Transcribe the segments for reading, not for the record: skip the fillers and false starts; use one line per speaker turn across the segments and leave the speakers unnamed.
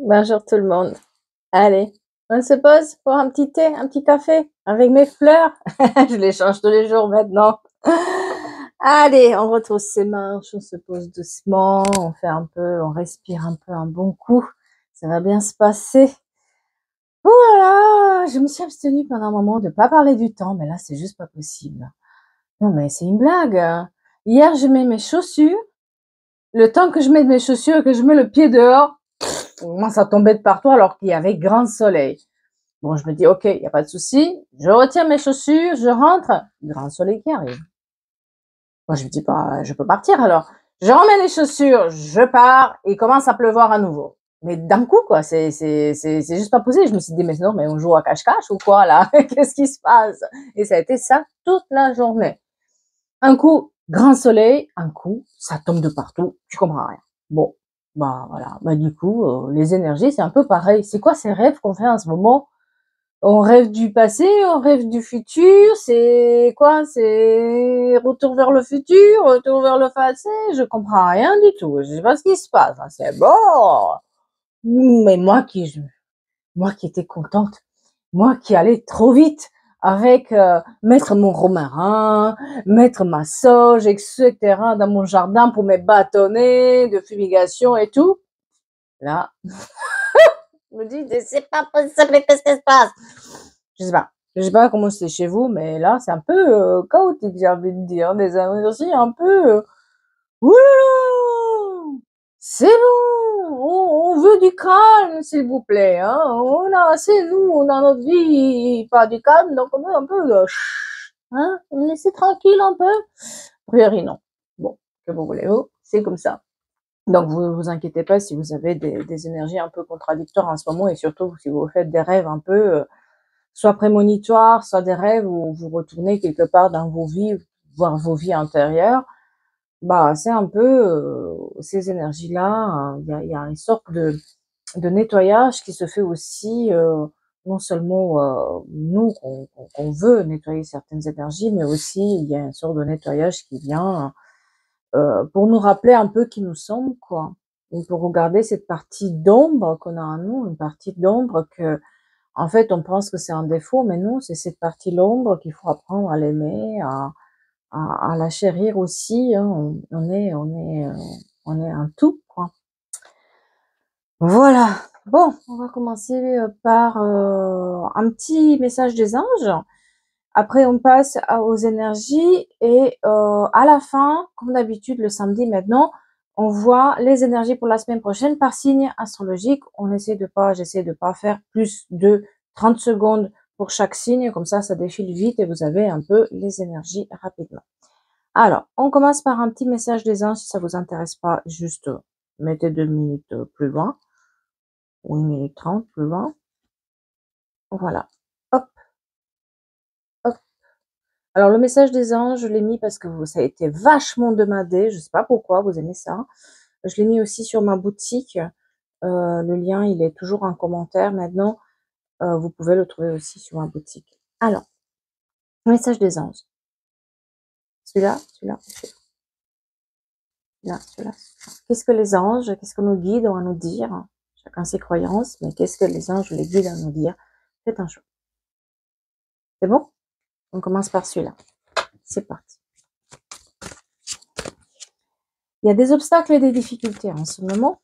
Bonjour tout le monde. Allez, on se pose pour un petit thé, un petit café avec mes fleurs. Je les change tous les jours maintenant. Allez, on retrousse ses marches, on se pose doucement, on fait un peu, on respire un peu un bon coup. Ça va bien se passer. Voilà, je me suis abstenue pendant un moment de pas parler du temps, mais là c'est juste pas possible. Non mais c'est une blague, hein. Hier je mets mes chaussures. Le temps que je mets mes chaussures et que je mets le pied dehors, moi ça tombait de partout alors qu'il y avait grand soleil. Bon, je me dis, ok, il n'y a pas de souci. Je retire mes chaussures, je rentre. Grand soleil qui arrive. Moi, je me dis, bah, je peux partir alors. Je remets les chaussures, je pars, et il commence à pleuvoir à nouveau. Mais d'un coup, quoi, c'est juste pas possible. Je me suis dit, mais non, mais on joue à cache-cache ou quoi, là? Qu'est-ce qui se passe? Et ça a été ça toute la journée. Un coup, grand soleil, un coup, ça tombe de partout, tu comprends rien. Bon, bah, voilà. Bah, du coup, les énergies, c'est un peu pareil. C'est quoi ces rêves qu'on fait en ce moment? On rêve du passé, on rêve du futur, c'est quoi? C'est retour vers le futur, retour vers le passé, je comprends rien du tout. Je sais pas ce qui se passe, hein. C'est bon. Mais moi qui étais contente, moi qui allais trop vite avec mettre mon romarin, mettre ma sauge, etc. dans mon jardin pour mes bâtonnets de fumigation et tout. Là, je me dis, c'est pas possible, qu'est-ce qui se passe? Je sais pas. Je sais pas comment c'est chez vous, mais là, c'est un peu chaotique, j'ai envie de dire. Des énergies un peu. Oulala, c'est bon, on veut du calme, s'il vous plaît. Hein. On a assez, nous, dans notre vie, pas du calme, donc on veut un peu. Hein, laissez tranquille un peu. A priori, non. Bon, que vous voulez-vous, c'est comme ça. Donc, vous inquiétez pas si vous avez des énergies un peu contradictoires en ce moment, et surtout si vous faites des rêves un peu soit prémonitoires, soit des rêves où vous retournez quelque part dans vos vies, voir vos vies antérieures. Bah, c'est un peu ces énergies-là. Il y a une sorte de nettoyage qui se fait aussi, non seulement nous qu'on veut nettoyer certaines énergies, mais aussi il y a une sorte de nettoyage qui vient pour nous rappeler un peu qui nous sommes, quoi. On peut regarder cette partie d'ombre qu'on a en nous, une partie d'ombre que, en fait, on pense que c'est un défaut, mais non, c'est cette partie d'ombre qu'il faut apprendre à l'aimer, à la chérir aussi. Hein. On est un tout, quoi. Voilà. Bon, on va commencer par un petit message des anges. Après, on passe aux énergies et à la fin, comme d'habitude, le samedi maintenant, on voit les énergies pour la semaine prochaine par signe astrologique. J'essaie de pas faire plus de 30 secondes pour chaque signe, comme ça défile vite et vous avez un peu les énergies rapidement. Alors, on commence par un petit message des anges. Si ça vous intéresse pas, juste mettez 2 minutes plus loin, ou 1 minute 30 plus loin. Voilà. Hop, hop. Alors, le message des anges, je l'ai mis parce que ça a été vachement demandé. Je sais pas pourquoi, vous aimez ça. Je l'ai mis aussi sur ma boutique. Le lien, il est toujours en commentaire maintenant. Vous pouvez le trouver aussi sur ma boutique. Alors, message des anges. Celui-là, celui-là, celui-là, celui-là. Qu'est-ce que les anges, qu'est-ce que nos guides ont à nous dire? Chacun ses croyances, mais qu'est-ce que les anges, les guides ont à nous dire? Faites un choix. C'est bon? On commence par celui-là. C'est parti. Il y a des obstacles et des difficultés en ce moment,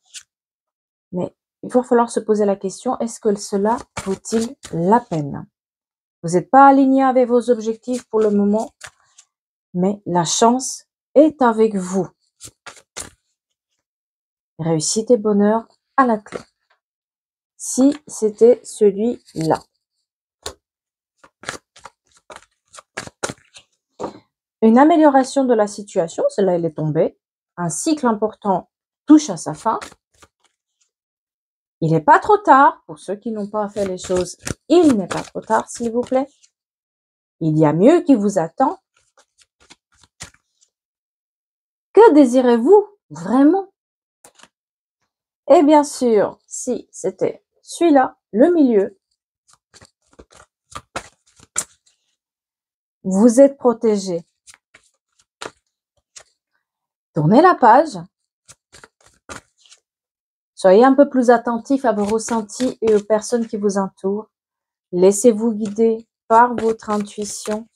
mais il va falloir se poser la question, est-ce que cela vaut-il la peine? Vous n'êtes pas aligné avec vos objectifs pour le moment, mais la chance est avec vous. Réussite et bonheur à la clé. Si c'était celui-là. Une amélioration de la situation, celle-là elle est tombée. Un cycle important touche à sa fin. Il n'est pas trop tard pour ceux qui n'ont pas fait les choses. Il n'est pas trop tard, s'il vous plaît. Il y a mieux qui vous attend. Que désirez-vous vraiment? Et bien sûr, si c'était celui-là, le milieu, vous êtes protégé. Tournez la page. Soyez un peu plus attentif à vos ressentis et aux personnes qui vous entourent. Laissez-vous guider par votre intuition.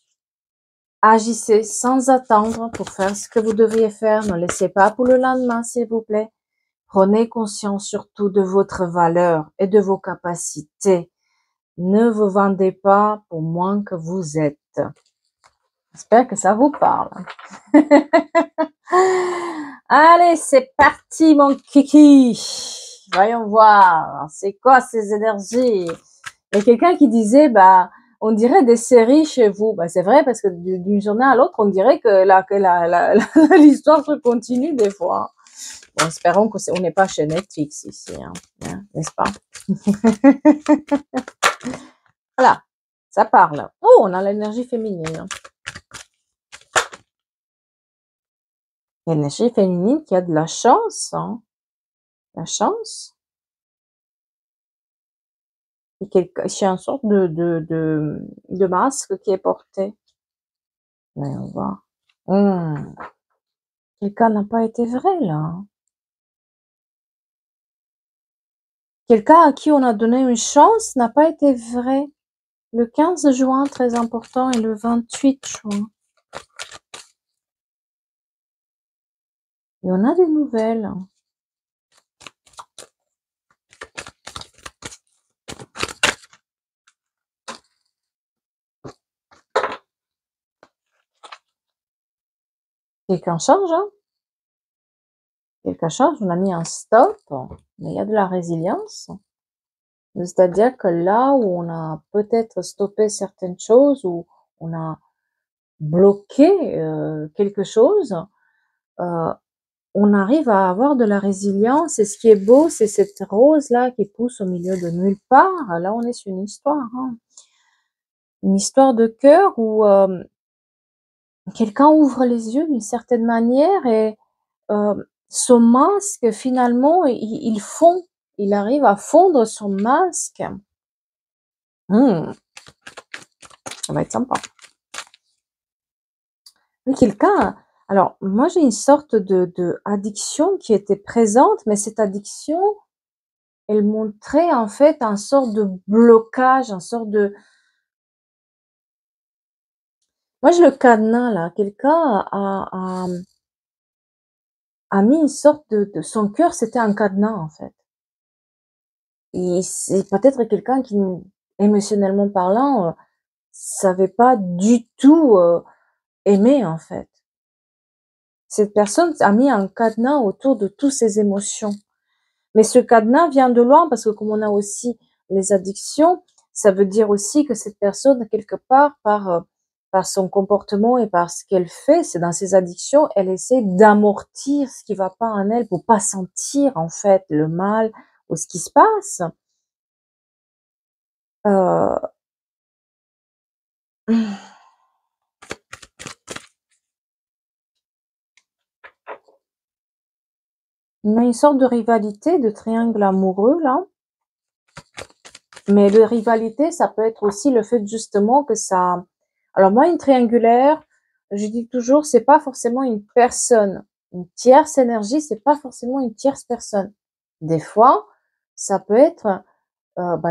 Agissez sans attendre pour faire ce que vous devriez faire. Ne laissez pas pour le lendemain, s'il vous plaît. Prenez conscience surtout de votre valeur et de vos capacités. Ne vous vendez pas pour moins que vous êtes. J'espère que ça vous parle. Allez, c'est parti, mon kiki. Voyons voir. C'est quoi ces énergies? Il y a quelqu'un qui disait, bah, on dirait des séries chez vous. Bah, c'est vrai, parce que d'une journée à l'autre, on dirait que l'histoire se continue des fois. Bon, espérons qu'on n'est pas chez Netflix ici, hein, n'est-ce pas? Voilà, ça parle. Oh, on a l'énergie féminine. L'énergie féminine qui a de la chance, hein. La chance. C'est une sorte de masque qui est porté. Voyons voir. Quelqu'un n'a pas été vrai, là. Quelqu'un à qui on a donné une chance n'a pas été vrai. Le 15 juin, très important, et le 28 juin. Et on a des nouvelles. Quelqu'un change, hein? Quelqu'un change, on a mis un stop, mais il y a de la résilience. C'est-à-dire que là où on a peut-être stoppé certaines choses, où on a bloqué quelque chose, on arrive à avoir de la résilience. Et ce qui est beau, c'est cette rose-là qui pousse au milieu de nulle part. Là, on est sur une histoire, hein. Une histoire de cœur où quelqu'un ouvre les yeux d'une certaine manière et son masque, finalement, il fond. Il arrive à fondre son masque. Ça va être sympa. Mais quelqu'un, alors moi j'ai une sorte de addiction qui était présente, mais cette addiction, elle montrait en fait un sort de blocage, un sort de... Moi j'ai le cadenas là, quelqu'un a mis une sorte de... Son cœur c'était un cadenas en fait. Et c'est peut-être quelqu'un qui, émotionnellement parlant, savait pas du tout aimer en fait. Cette personne a mis un cadenas autour de toutes ses émotions. Mais ce cadenas vient de loin parce que comme on a aussi les addictions, ça veut dire aussi que cette personne, quelque part, par son comportement et par ce qu'elle fait, c'est dans ses addictions, elle essaie d'amortir ce qui va pas en elle pour pas sentir, en fait, le mal ou ce qui se passe. Euh... On a une sorte de rivalité, de triangle amoureux, là. Mais de rivalité, ça peut être aussi le fait justement que ça... Alors moi, une triangulaire, je dis toujours, c'est pas forcément une personne. Une tierce énergie, c'est pas forcément une tierce personne. Des fois, ça peut être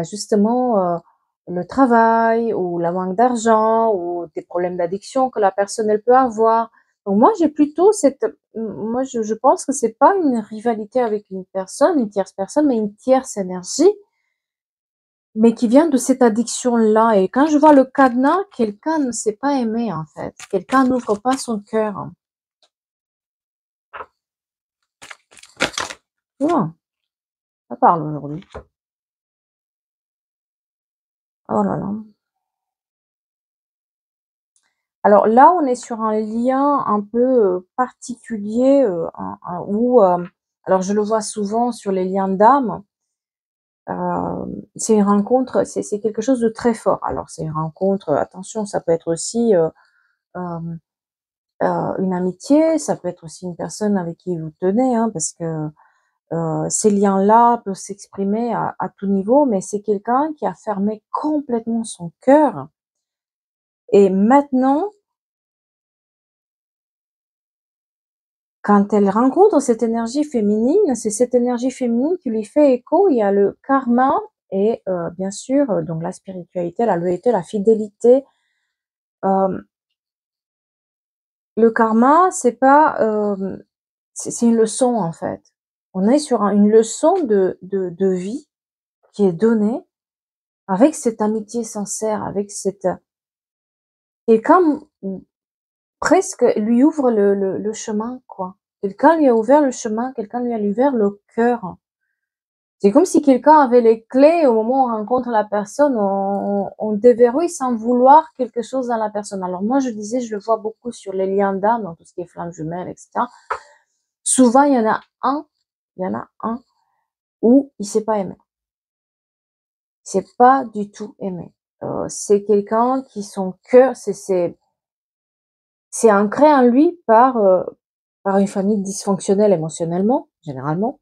justement le travail ou la manque d'argent ou des problèmes d'addiction que la personne elle peut avoir. Donc moi, j'ai plutôt moi je pense que c'est pas une rivalité avec une personne, une tierce personne, mais une tierce énergie, mais qui vient de cette addiction-là. Et quand je vois le cadenas, quelqu'un ne s'est pas aimé, en fait. Quelqu'un n'ouvre pas son cœur. Oh, ça parle aujourd'hui. Oh là là. Alors là, on est sur un lien un peu particulier où, alors je le vois souvent sur les liens d'âme, c'est une rencontre, c'est quelque chose de très fort. Alors c'est une rencontre, attention, ça peut être aussi euh, une amitié, ça peut être aussi une personne avec qui vous tenez, hein, parce que ces liens-là peuvent s'exprimer à tout niveau, mais c'est quelqu'un qui a fermé complètement son cœur. Et maintenant, quand elle rencontre cette énergie féminine, c'est cette énergie féminine qui lui fait écho. Il y a le karma et bien sûr donc la spiritualité, la loyauté, la fidélité. Le karma, c'est pas, c'est une leçon en fait. On est sur une leçon de vie qui est donnée avec cette amitié sincère, avec cette quelqu'un presque lui ouvre le chemin quoi. Quelqu'un lui a ouvert le chemin, quelqu'un lui a ouvert le cœur. C'est comme si quelqu'un avait les clés au moment où on rencontre la personne, on déverrouille sans vouloir quelque chose dans la personne. Alors moi je disais, je le vois beaucoup sur les liens d'âme, dans tout ce qui est flamme jumelle, etc. Souvent il y en a un où il s'est pas aimé. Il s'est pas du tout aimé. C'est quelqu'un qui son cœur, c'est ancré en lui par une famille dysfonctionnelle émotionnellement, généralement,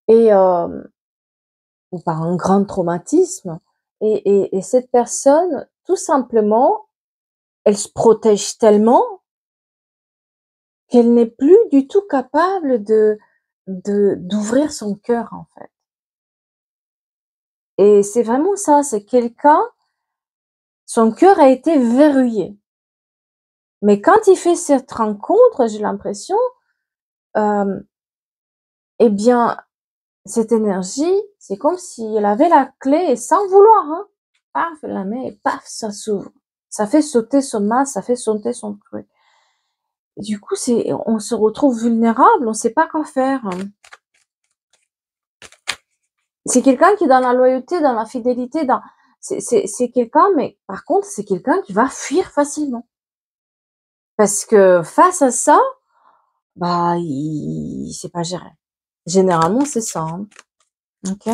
et ou par un grand traumatisme. Et cette personne, tout simplement, elle se protège tellement qu'elle n'est plus du tout capable d'ouvrir son cœur, en fait. Et c'est vraiment ça, c'est quelqu'un, son cœur a été verrouillé. Mais quand il fait cette rencontre, j'ai l'impression, eh bien, cette énergie, c'est comme si elle avait la clé et sans vouloir, hein, paf, elle la met et paf, ça s'ouvre. Ça fait sauter son masque, ça fait sauter son truc. Et du coup, on se retrouve vulnérable, on sait pas quoi faire. C'est quelqu'un qui est dans la loyauté, dans la fidélité, c'est quelqu'un, mais par contre, c'est quelqu'un qui va fuir facilement. Parce que face à ça, bah, il sait pas gérer. Généralement, c'est ça, hein. OK?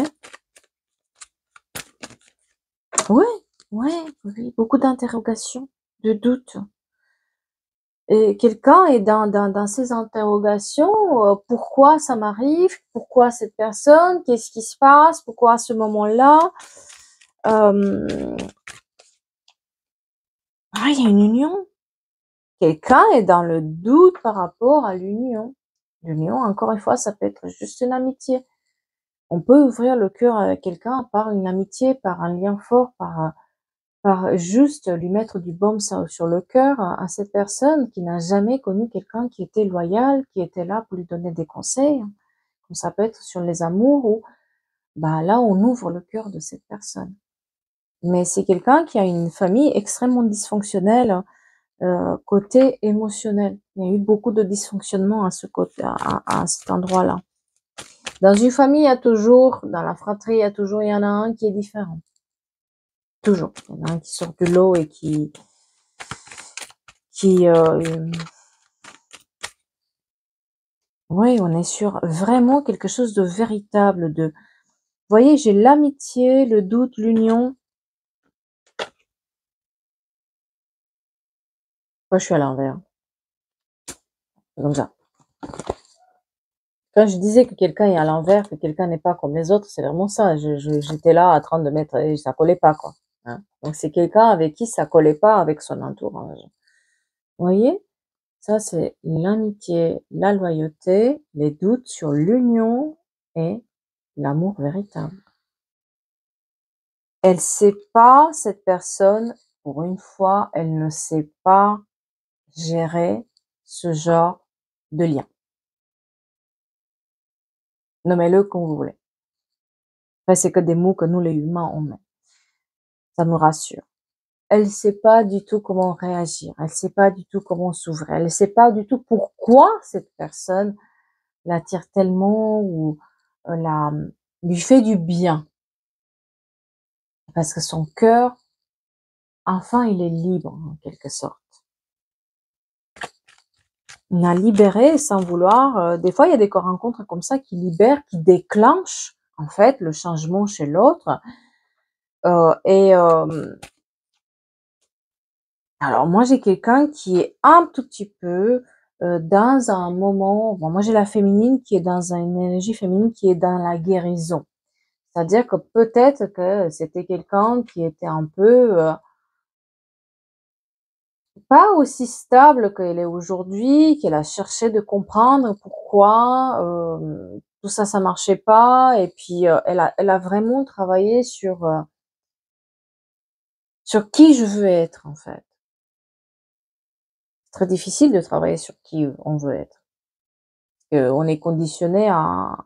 Ouais, ouais, oui, beaucoup d'interrogations, de doutes. Et quelqu'un est dans ces interrogations, pourquoi ça m'arrive? Pourquoi cette personne? Qu'est-ce qui se passe? Pourquoi à ce moment-là? Il y a une union. Quelqu'un est dans le doute par rapport à l'union. L'union, encore une fois, ça peut être juste une amitié. On peut ouvrir le cœur à quelqu'un par une amitié, par un lien fort, par juste lui mettre du baume sur le cœur à cette personne qui n'a jamais connu quelqu'un qui était loyal, qui était là pour lui donner des conseils. Comme ça peut être sur les amours où, bah, là, on ouvre le cœur de cette personne. Mais c'est quelqu'un qui a une famille extrêmement dysfonctionnelle, côté émotionnel. Il y a eu beaucoup de dysfonctionnement à ce côté, à cet endroit-là. Dans une famille, il y a toujours, dans la fratrie, il y en a un qui est différent. Toujours. Il y en a un qui sort du lot et oui, on est sur vraiment quelque chose de véritable, vous voyez, j'ai l'amitié, le doute, l'union. Moi, je suis à l'envers. C'est comme ça. Quand je disais que quelqu'un est à l'envers, que quelqu'un n'est pas comme les autres, c'est vraiment ça. J'étais là en train de mettre, et ça collait pas, quoi. Hein. Donc, c'est quelqu'un avec qui ça collait pas avec son entourage. Vous voyez? Ça, c'est l'amitié, la loyauté, les doutes sur l'union et l'amour véritable. Elle sait pas, cette personne, pour une fois, elle ne sait pas gérer ce genre de lien. Nommez-le comme vous voulez. Après, c'est que des mots que nous, les humains, on met. Ça nous rassure. Elle sait pas du tout comment réagir. Elle sait pas du tout comment s'ouvrir. Elle sait pas du tout pourquoi cette personne l'attire tellement ou lui fait du bien. Parce que son cœur, enfin, il est libre, en quelque sorte. On a libéré sans vouloir. Des fois, il y a des rencontres comme ça qui libèrent, qui déclenchent, en fait, le changement chez l'autre. Alors moi, j'ai quelqu'un qui est un tout petit peu dans un moment. Bon, moi, j'ai la féminine qui est dans une énergie féminine qui est dans la guérison. C'est-à-dire que peut-être que c'était quelqu'un qui était un peu pas aussi stable qu'elle est aujourd'hui, qu'elle a cherché de comprendre pourquoi, tout ça, ça marchait pas et puis, elle a vraiment travaillé sur qui je veux être, en fait. C'est très difficile de travailler sur qui on veut être. On est conditionné à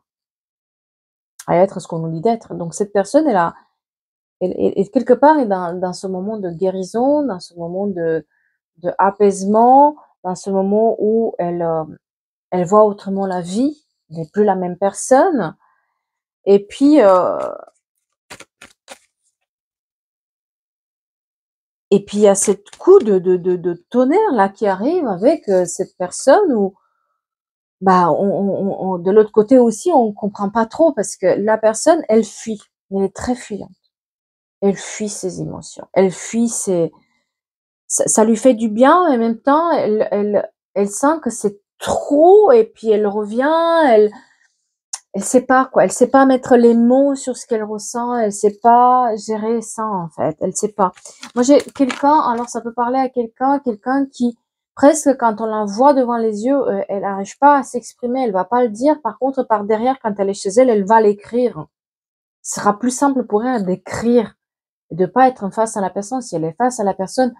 être ce qu'on nous dit d'être. Donc cette personne, elle quelque part est dans ce moment de guérison, dans ce moment de apaisement, dans ce moment où elle voit autrement la vie, elle n'est plus la même personne. Et puis, il y a cette coup de tonnerre là qui arrive avec cette personne où bah de l'autre côté aussi on comprend pas trop parce que la personne elle fuit, elle est très fuyante, elle fuit ses émotions, elle fuit ses ça lui fait du bien et en même temps elle sent que c'est trop et puis elle revient, elle sait pas quoi, elle sait pas mettre les mots sur ce qu'elle ressent, elle sait pas gérer ça en fait, elle sait pas. Moi j'ai quelqu'un, alors ça peut parler à quelqu'un qui presque quand on la voit devant les yeux, elle arrive pas à s'exprimer, elle va pas le dire. Par contre par derrière quand elle est chez elle, elle va l'écrire. Ce sera plus simple pour elle d'écrire et de pas être face à la personne. Si elle est face à la personne,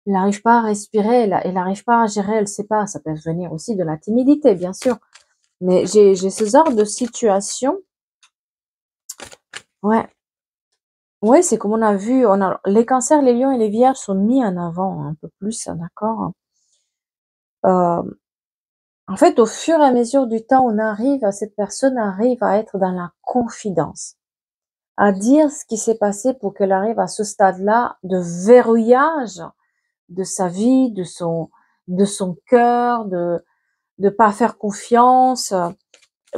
elle n'arrive pas à respirer, elle n'arrive pas à gérer, elle sait pas. Ça peut venir aussi de la timidité, bien sûr. Mais j'ai ce genre de situation. Ouais, ouais, c'est comme on a vu, les cancers, les lions et les vierges sont mis en avant un peu plus, d'accord. Euh, En fait, au fur et à mesure du temps, cette personne arrive à être dans la confidence, à dire ce qui s'est passé pour qu'elle arrive à ce stade-là de verrouillage de sa vie, de son cœur, de pas faire confiance.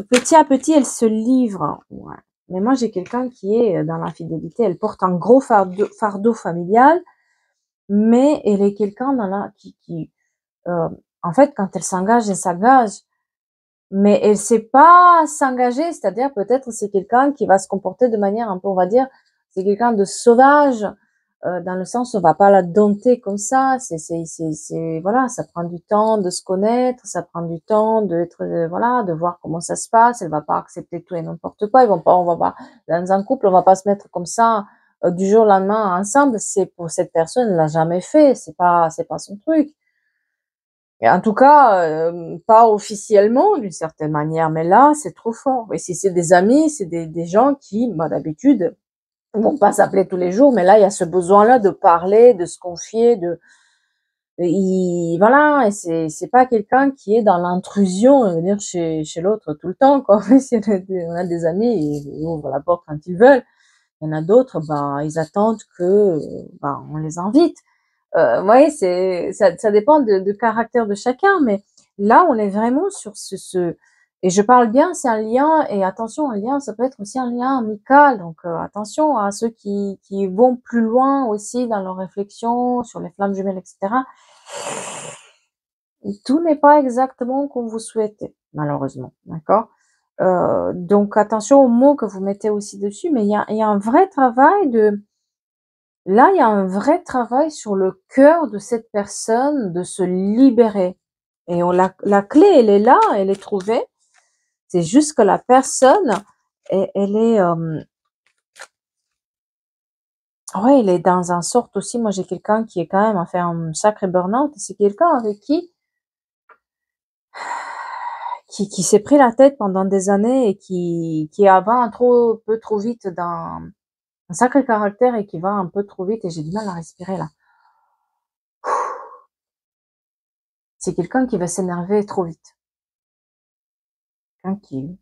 Petit à petit, elle se livre. Ouais. Mais moi, j'ai quelqu'un qui est dans l'infidélité. Elle porte un gros fardeau familial, mais elle est quelqu'un euh, en fait, quand elle s'engage, mais elle sait pas s'engager. C'est-à-dire, peut-être, c'est quelqu'un qui va se comporter de manière un peu, on va dire, c'est quelqu'un de sauvage, dans le sens où on va pas la dompter comme ça. Voilà, ça prend du temps de se connaître, ça prend du temps voilà, de voir comment ça se passe. Elle va pas accepter tout et n'importe quoi. On va pas, dans un couple, on va pas se mettre comme ça, du jour au lendemain ensemble. C'est pour cette personne, elle l'a jamais fait. C'est pas son truc. Et en tout cas, pas officiellement d'une certaine manière, mais là, c'est trop fort. Et si c'est des amis, c'est des gens qui, bah, d'habitude, vont pas s'appeler tous les jours, mais là, il y a ce besoin-là de parler, de se confier, voilà, et c'est pas quelqu'un qui est dans l'intrusion, venir chez l'autre tout le temps, quoi. On a des amis, ils ouvrent la porte quand ils veulent. Il y en a d'autres, bah, ils attendent que, bah, on les invite. Ouais, ça dépend de caractère de chacun, mais là, on est vraiment sur et je parle bien, c'est un lien, et attention, un lien, ça peut être aussi un lien amical, donc attention à ceux qui vont plus loin aussi dans leurs réflexions sur les flammes jumelles, etc. Tout n'est pas exactement comme vous souhaitez, malheureusement, d'accord? Donc attention aux mots que vous mettez aussi dessus, mais il y a un vrai travail Là, il y a un vrai travail sur le cœur de cette personne de se libérer. Et la clé, elle est là, elle est trouvée. C'est juste que la personne, elle est, ouais, elle est dans un sorte aussi. Moi, j'ai quelqu'un qui est quand même a fait un sacré burn-out. C'est quelqu'un avec qui s'est pris la tête pendant des années et qui va un peu trop vite dans un sacré caractère et qui va un peu trop vite et j'ai du mal à respirer là. C'est quelqu'un qui va s'énerver trop vite. Quelqu'un qui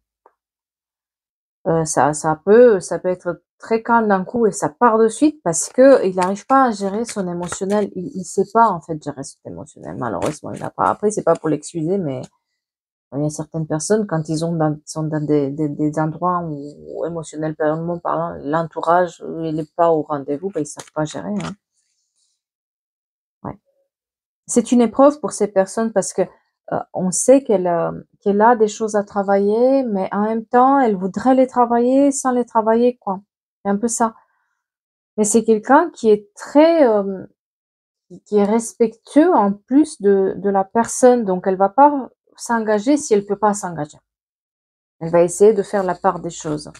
ça peut être très calme d'un coup et ça part de suite parce que il n'arrive pas à gérer son émotionnel. Il sait pas, en fait, gérer son émotionnel. Malheureusement, il a pas. Après, c'est pas pour l'excuser, mais il y a certaines personnes, quand sont dans des endroits où émotionnellement parlant, l'entourage, il est pas au rendez-vous, ben, ils savent pas gérer, hein. Ouais. C'est une épreuve pour ces personnes parce que, on sait qu'elle a des choses à travailler, mais en même temps, elle voudrait les travailler sans les travailler, quoi. C'est un peu ça. Mais c'est quelqu'un qui est très, qui est respectueux en plus de la personne. Donc, elle va pas s'engager si elle peut pas s'engager. Elle va essayer de faire la part des choses.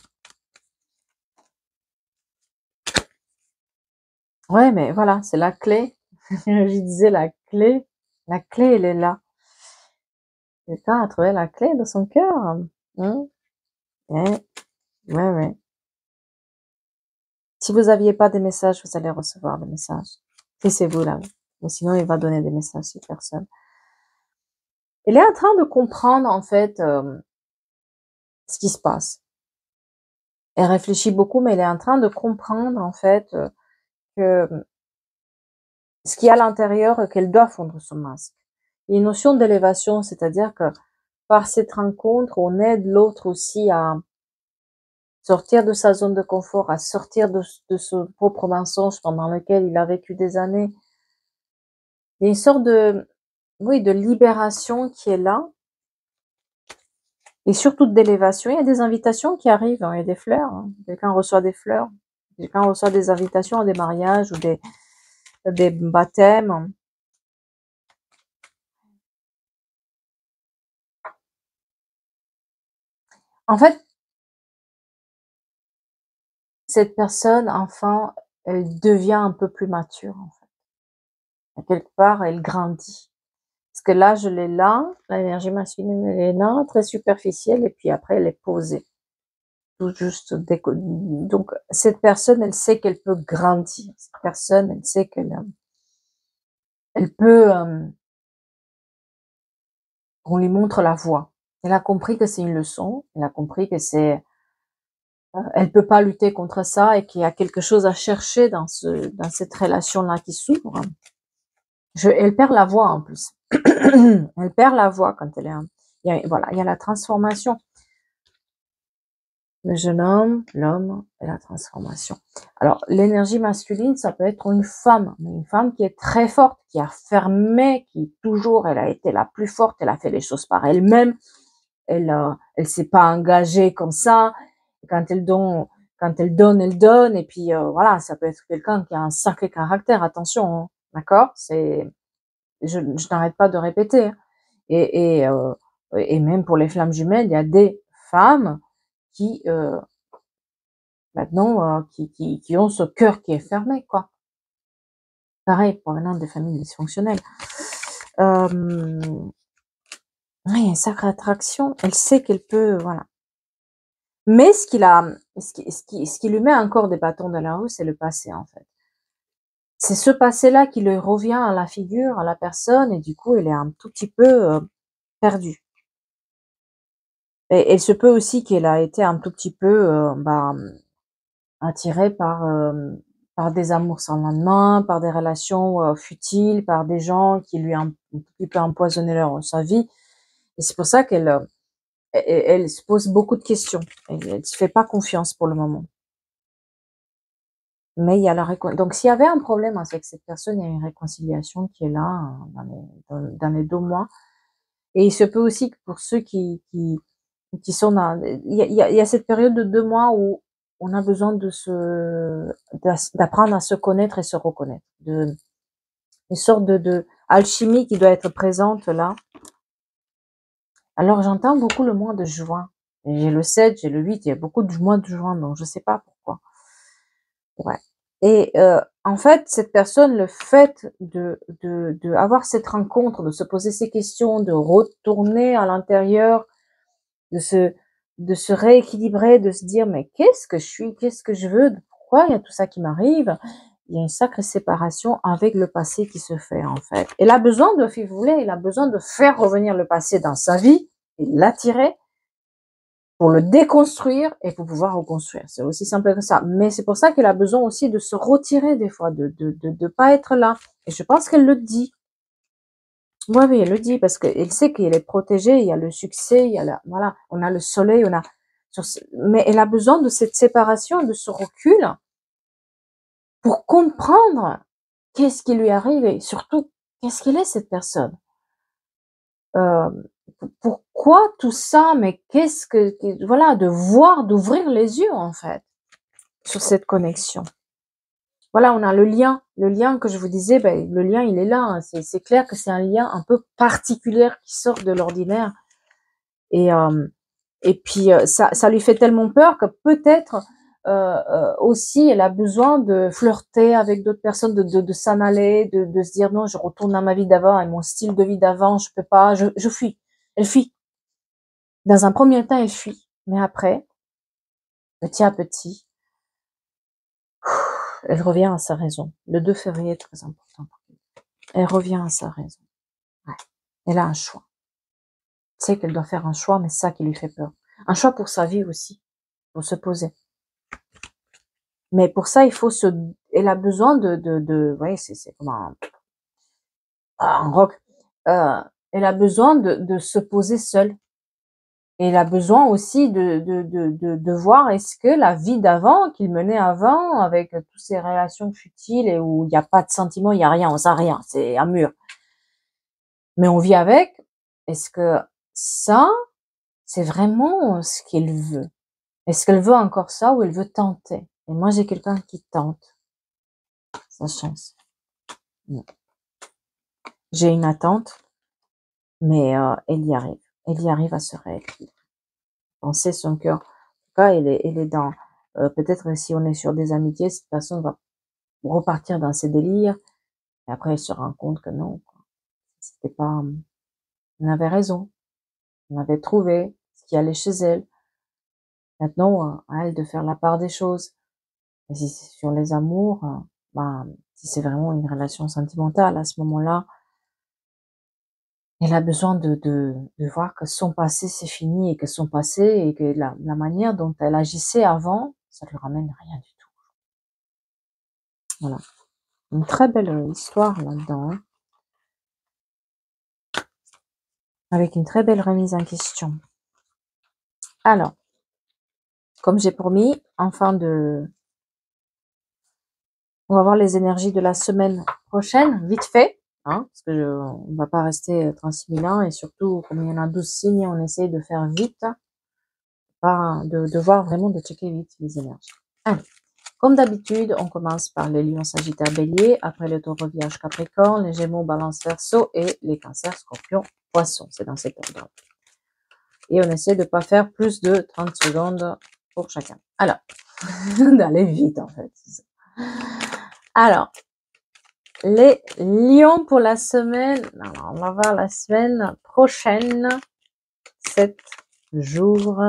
Ouais, mais voilà, c'est la clé. Je disais la clé. La clé, elle est là. Quelqu'un a trouvé la clé de son cœur. Hein? Ouais, ouais, ouais. Si vous aviez pas des messages, vous allez recevoir des messages. Si c'est vous là. Mais sinon, il va donner des messages, cette personne. Elle est en train de comprendre, en fait, ce qui se passe. Elle réfléchit beaucoup, mais elle est en train de comprendre, en fait, que ce qu'il y a à l'intérieur, qu'elle doit fondre son masque. Il y a une notion d'élévation, c'est-à-dire que par cette rencontre, on aide l'autre aussi à sortir de sa zone de confort, à sortir de son propre mensonge pendant lequel il a vécu des années. Il y a une sorte de, oui, de libération qui est là, et surtout d'élévation. Il y a des invitations qui arrivent, hein, il y a des fleurs. Hein. Quelqu'un reçoit des fleurs, quelqu'un reçoit des invitations à des mariages ou des baptêmes. En fait, cette personne, enfin, elle devient un peu plus mature, en fait. Quelque part, elle grandit. Parce que là, je l'ai là, l'énergie masculine, elle est là, très superficielle, et puis après, elle est posée. Tout juste donc, cette personne, elle sait qu'elle peut grandir. Cette personne, elle sait qu'elle elle peut, on lui montre la voie. Elle a compris que c'est une leçon, elle a compris que c'est, elle peut pas lutter contre ça et qu'il y a quelque chose à chercher dans cette relation-là qui s'ouvre. Elle perd la voix en plus. Elle perd la voix quand elle est, voilà, il y a la transformation. Le jeune homme, l'homme et la transformation. Alors, l'énergie masculine, ça peut être une femme, mais une femme qui est très forte, qui a fermé, qui toujours, elle a été la plus forte, elle a fait les choses par elle-même, elle s'est pas engagée comme ça. Quand elle donne, elle donne, et puis voilà, ça peut être quelqu'un qui a un sacré caractère, attention, hein, d'accord? Je n'arrête pas de répéter, hein. Et même pour les flammes jumelles, il y a des femmes qui maintenant qui ont ce cœur qui est fermé, quoi. Pareil pour maintenant des familles dysfonctionnelles. Ouais, il y a une sacrée attraction. Elle sait qu'elle peut, voilà. Mais ce qui lui met encore des bâtons dans la roue, c'est le passé, en fait. C'est ce passé-là qui lui revient à la figure, à la personne, et du coup, elle est un tout petit peu perdue. Et il se peut aussi qu'elle a été un tout petit peu attirée par des amours sans lendemain, par des relations futiles, par des gens qui lui ont un petit peu empoisonné sa vie. Et c'est pour ça elle se pose beaucoup de questions. Elle se fait pas confiance pour le moment. Mais il y a donc s'il y avait un problème avec cette personne, il y a une réconciliation qui est là dans les 2 mois. Et il se peut aussi que pour ceux qui sont dans, il y a cette période de 2 mois où on a besoin d'apprendre à se connaître et se reconnaître. Une sorte de alchimie qui doit être présente là. Alors j'entends beaucoup le mois de juin. J'ai le 7, j'ai le 8, il y a beaucoup de mois de juin, donc je sais pas pourquoi. Ouais. Et en fait, cette personne, le fait de avoir cette rencontre, de se poser ces questions, de retourner à l'intérieur, de se rééquilibrer, de se dire mais qu'est-ce que je suis, qu'est-ce que je veux, pourquoi il y a tout ça qui m'arrive, il y a une sacrée séparation avec le passé qui se fait en fait. Elle a besoin de, si vous voulez, elle a besoin de faire revenir le passé dans sa vie et l'attirer pour le déconstruire et pour pouvoir reconstruire. C'est aussi simple que ça. Mais c'est pour ça qu'elle a besoin aussi de se retirer des fois, de pas être là. Et je pense qu'elle le dit. Oui, oui, elle le dit parce qu'elle sait qu'elle est protégée, il y a le succès, il y a voilà, on a le soleil, mais elle a besoin de cette séparation, de ce recul pour comprendre qu'est-ce qui lui arrive et surtout qu'est-ce qu'elle est cette personne. Euh, Pourquoi tout ça, mais voilà, d'ouvrir les yeux en fait sur cette connexion. Voilà, on a le lien que je vous disais, ben, le lien il est là, hein. C'est clair que c'est un lien un peu particulier qui sort de l'ordinaire. Et, puis ça lui fait tellement peur que peut-être aussi elle a besoin de flirter avec d'autres personnes, de s'en aller, de se dire non, je retourne à ma vie d'avant et mon style de vie d'avant, je peux pas, je fuis. Elle fuit. Dans un premier temps, elle fuit, mais après, petit à petit, elle revient à sa raison. Le 2 février est très important. Elle revient à sa raison. Ouais. Elle a un choix. Elle sait qu'elle doit faire un choix, mais c'est ça qui lui fait peur. Un choix pour sa vie aussi, pour se poser. Mais pour ça, il faut elle a besoin ouais, c'est comme un roc. Elle a besoin de se poser seule. Et elle a besoin aussi de voir est-ce que la vie d'avant, qu'il menait avant, avec toutes ces relations futiles et où il n'y a pas de sentiments, il n'y a rien, on sent rien, c'est un mur. Mais on vit avec, est-ce que ça, c'est vraiment ce qu'elle veut? Est-ce qu'elle veut encore ça ou elle veut tenter? Et moi, j'ai quelqu'un qui tente sa chance. J'ai une attente, mais elle y arrive. Elle y arrive à se rééquilibrer. Penser son cœur. En tout cas, elle est dans... peut-être si on est sur des amitiés, cette personne va repartir dans ses délires. Et après, elle se rend compte que non, c'était pas... On avait raison. On avait trouvé ce qui allait chez elle. Maintenant, à elle de faire la part des choses. Et si c'est sur les amours, si c'est vraiment une relation sentimentale, à ce moment-là, elle a besoin de voir que son passé c'est fini et que son passé et que la manière dont elle agissait avant, ça lui ramène rien du tout. Voilà. Une très belle histoire là-dedans, hein, avec une très belle remise en question. Alors, comme j'ai promis, on va voir les énergies de la semaine prochaine, vite fait, hein, parce que on va pas rester 36 000 ans et surtout, comme il y en a 12 signes, on essaie de faire vite, pas de voir vraiment, de checker vite les énergies. Allez. Comme d'habitude, on commence par les lions, sagittaires, bélier, après le taureau, vierge, capricorne, les gémeaux, balance, verseau et les cancers, scorpions, poissons. C'est dans cet ordre. Et on essaie de ne pas faire plus de 30 secondes pour chacun. Alors, d'aller vite en fait. Alors, les lions pour la semaine, alors on va voir la semaine prochaine, 7 jours.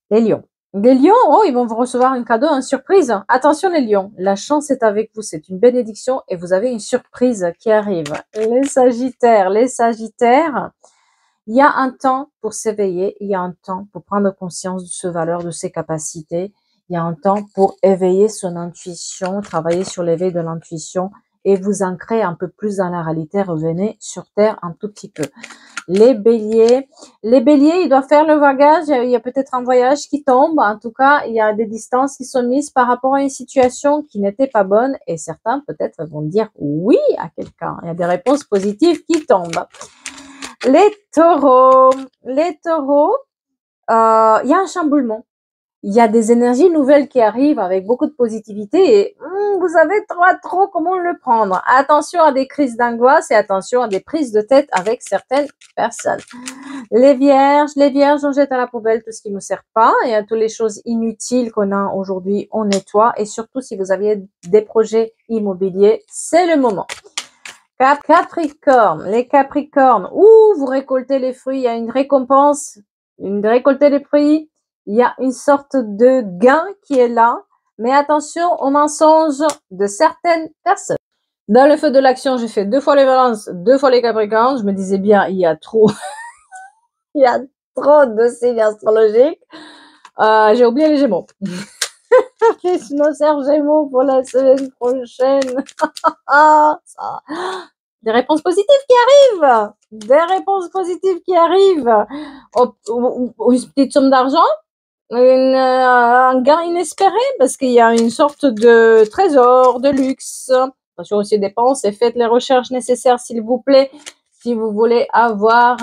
Les lions. Les lions, oh, ils vont vous recevoir un cadeau, une surprise. Attention les lions, la chance est avec vous, c'est une bénédiction et vous avez une surprise qui arrive. Les sagittaires, il y a un temps pour s'éveiller, il y a un temps pour prendre conscience de ses valeurs, de ses capacités, il y a un temps pour éveiller son intuition, travailler sur l'éveil de l'intuition et vous ancrer un peu plus dans la réalité, revenez sur terre un tout petit peu. Les béliers, ils doivent faire le voyage, il y a peut-être un voyage qui tombe, en tout cas, il y a des distances qui sont mises par rapport à une situation qui n'était pas bonne et certains peut-être vont dire oui à quelqu'un, il y a des réponses positives qui tombent. Les taureaux, il y a un chamboulement. Il y a des énergies nouvelles qui arrivent avec beaucoup de positivité et vous savez trop comment le prendre. Attention à des crises d'angoisse et attention à des prises de tête avec certaines personnes. Les vierges, on jette à la poubelle tout ce qui ne nous sert pas et à toutes les choses inutiles qu'on a aujourd'hui, on nettoie. Et surtout, si vous aviez des projets immobiliers, c'est le moment. Capricorne, les capricornes, vous récoltez les fruits, il y a une récompense, récoltez les fruits, il y a une sorte de gain qui est là, mais attention aux mensonges de certaines personnes. Dans le feu de l'action, j'ai fait 2 fois les balances, 2 fois les capricornes, je me disais bien, il y a trop, il y a trop de signes astrologiques. J'ai oublié les gémeaux. Les signataires gémeaux pour la semaine prochaine. Des réponses positives qui arrivent. Une petite somme d'argent, un gain inespéré parce qu'il y a une sorte de trésor, de luxe. Attention aussi aux dépenses et faites les recherches nécessaires s'il vous plaît si vous voulez avoir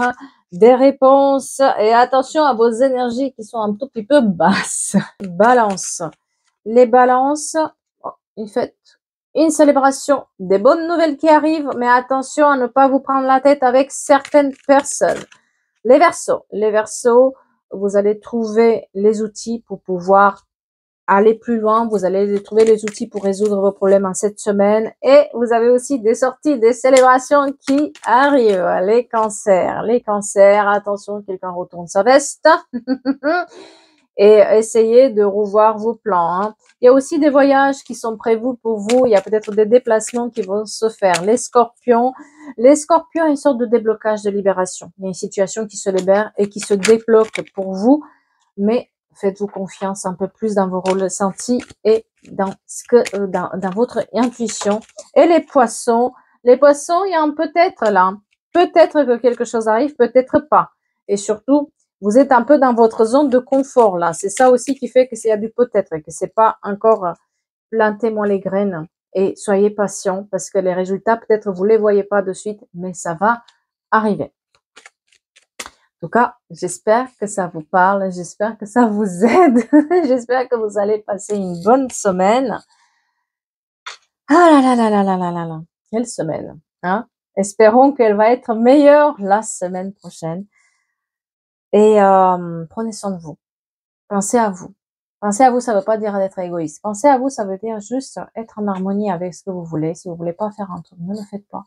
des réponses et attention à vos énergies qui sont un tout petit peu basses. Balance. Les balances, une fête, une célébration, des bonnes nouvelles qui arrivent, mais attention à ne pas vous prendre la tête avec certaines personnes. Les Verseaux, vous allez trouver les outils pour pouvoir aller plus loin. Vous allez trouver les outils pour résoudre vos problèmes en cette semaine. Et vous avez aussi des sorties, des célébrations qui arrivent. Les cancers, attention, quelqu'un retourne sa veste. Et essayez de revoir vos plans. Hein. Il y a aussi des voyages qui sont prévus pour vous. Il y a peut-être des déplacements qui vont se faire. Les scorpions, une sorte de déblocage, de libération. Il y a une situation qui se libère et qui se débloque pour vous. Mais faites-vous confiance un peu plus dans vos ressentis et dans dans votre intuition. Et les poissons, il y a un peut-être là. Peut-être que quelque chose arrive, peut-être pas. Et surtout, vous êtes un peu dans votre zone de confort là. C'est ça aussi qui fait que c'est y a du peut-être, que c'est pas encore plantez-moi les graines et soyez patient parce que les résultats peut-être vous les voyez pas de suite, mais ça va arriver. En tout cas, j'espère que ça vous parle, j'espère que ça vous aide, j'espère que vous allez passer une bonne semaine. Ah là là là là là là là là, quelle semaine, hein? Espérons qu'elle va être meilleure la semaine prochaine. Et prenez soin de vous. Pensez à vous. Pensez à vous, ça veut pas dire d'être égoïste. Pensez à vous, ça veut dire juste être en harmonie avec ce que vous voulez. Si vous voulez pas faire un truc, ne le faites pas.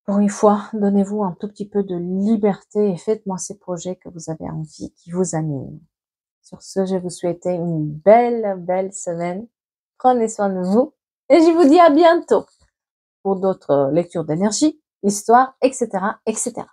Pour une fois, donnez-vous un tout petit peu de liberté et faites-moi ces projets que vous avez envie, qui vous animent. Sur ce, je vous souhaite une belle semaine. Prenez soin de vous et je vous dis à bientôt pour d'autres lectures d'énergie, histoire, etc., etc.